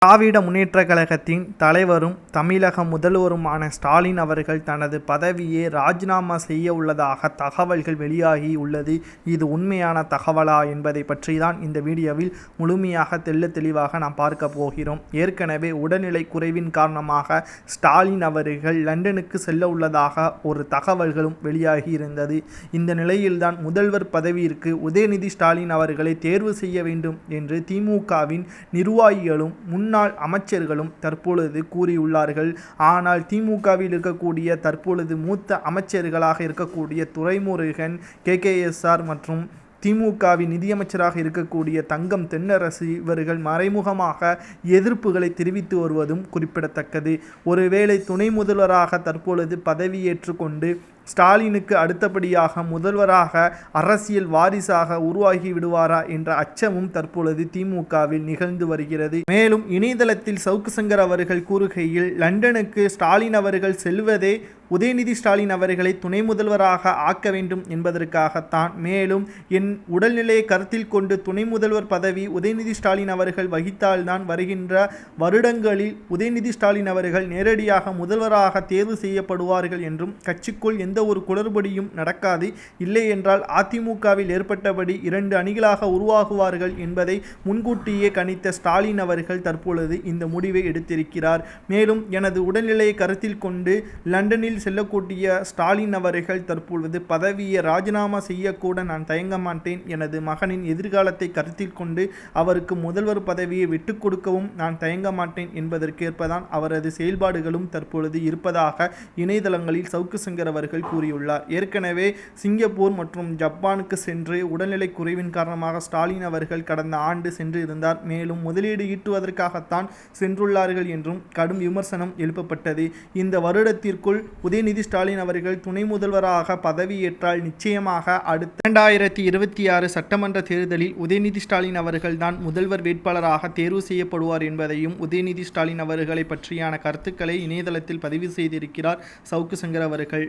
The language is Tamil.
திராவிட முன்னேற்றக் கழகத்தின் தலைவரும் தமிழக முதல்வருமான ஸ்டாலின் அவர்கள் தனது பதவியை ராஜினாமா செய்ய உள்ளதாக தகவல்கள் வெளியாகி உள்ளது. இது உண்மையான தகவலா என்பதை பற்றி தான் இந்த வீடியோவில் முழுமையாக தெளிவாக நாம் பார்க்க போகிறோம். ஏற்கனவே உடல்நிலை குறைவின் காரணமாக ஸ்டாலின் அவர்கள் லண்டனுக்கு செல்ல உள்ளதாக ஒரு தகவல்களும் வெளியாகி இருந்தது. இந்த நிலையில்தான் முதல்வர் பதவியிற்கு உதயநிதி ஸ்டாலின் அவர்களை தேர்வு செய்ய வேண்டும் என்று திமுகவின் நிர்வாகிகளும் முன்னாள் அமைச்சர்களும் தற்பொழுது கூறியுள்ளார்கள். ஆனால் திமுகவில் இருக்கக்கூடிய தற்பொழுது மூத்த அமைச்சர்களாக இருக்கக்கூடிய துரைமுருகன், KKSR மற்றும் திமுகவின் நிதியமைச்சராக இருக்கக்கூடிய தங்கம் தென்னரசு இவர்கள் மறைமுகமாக எதிர்ப்புகளை தெரிவித்து வருவதும் குறிப்பிடத்தக்கது. ஒருவேளை துணை முதல்வராக தற்பொழுது பதவியேற்று கொண்டு ஸ்டாலினுக்கு அடுத்தபடியாக முதல்வராக அரசியல் வாரிசாக உருவாகி விடுவாரா என்ற அச்சமும் தற்பொழுது திமுகவில் நிகழ்ந்து வருகிறது. மேலும் இணையதளத்தில் சவுக்கு சங்கர் அவர்கள் கூறுகையில், லண்டனுக்கு ஸ்டாலின் அவர்கள் செல்வதே உதயநிதி ஸ்டாலின் அவர்களை துணை முதல்வராக ஆக்க வேண்டும் என்பதற்காகத்தான். மேலும் என் உடல்நிலையை கருத்தில் கொண்டு துணை முதல்வர் பதவி உதயநிதி ஸ்டாலின் அவர்கள் வகித்தால்தான் வருகின்ற வருடங்களில் உதயநிதி ஸ்டாலின் அவர்கள் நேரடியாக முதல்வராக தேர்வு செய்யப்படுவார்கள் என்றும், கட்சிக்குள் எந்த ஒரு குளறுபடியும் நடக்காது, இல்லை என்றால் அதிமுகவில் ஏற்பட்டபடி 2 அணிகளாக உருவாகுவார்கள் என்பதை முன்கூட்டியே கணித்த ஸ்டாலின் அவர்கள் தற்பொழுது இந்த முடிவை எடுத்திருக்கிறார். மேலும் எனது உடல்நிலையை கருத்தில் கொண்டு லண்டனில் செல்லக்கூடிய ஸ்டாலின் அவர்கள் தற்பொழுது பதவியை ராஜினாமா செய்யக்கூட நான் தயங்க மாட்டேன். எனது மகனின் எதிர்காலத்தை கருத்தில் கொண்டு அவருக்கு முதல்வர் பதவியை விட்டுக் கொடுக்கவும் நான் தயங்க மாட்டேன் என்பதற்கேற்பதான் அவரது செயல்பாடுகளும் தற்பொழுது இருப்பதாக இணையதளங்களில் சவுக்கு சங்கர் அவர்கள் கூறியுள்ளார். ஏற்கனவே சிங்கப்பூர் மற்றும் ஜப்பானுக்கு சென்று உடல்நிலை குறைவின் காரணமாக ஸ்டாலின் அவர்கள் கடந்த ஆண்டு சென்று இருந்தார். மேலும் முதலீடு ஈட்டுவதற்காகத்தான் சென்றுள்ளார்கள் என்றும் கடும் விமர்சனம் எழுப்பப்பட்டது. இந்த வருடத்திற்குள் உதயநிதி ஸ்டாலின் அவர்கள் துணை முதல்வராக பதவியேற்றால் நிச்சயமாக அடுத்த 2026 சட்டமன்ற தேர்தலில் உதயநிதி ஸ்டாலின் அவர்கள் தான் முதல்வர் வேட்பாளராக தேர்வு செய்யப்படுவார் என்பதையும் உதயநிதி ஸ்டாலின் அவர்களை பற்றியான கருத்துக்களை இணையதளத்தில் பதிவு செய்திருக்கிறார் சவுக்கு சங்கர் அவர்கள்.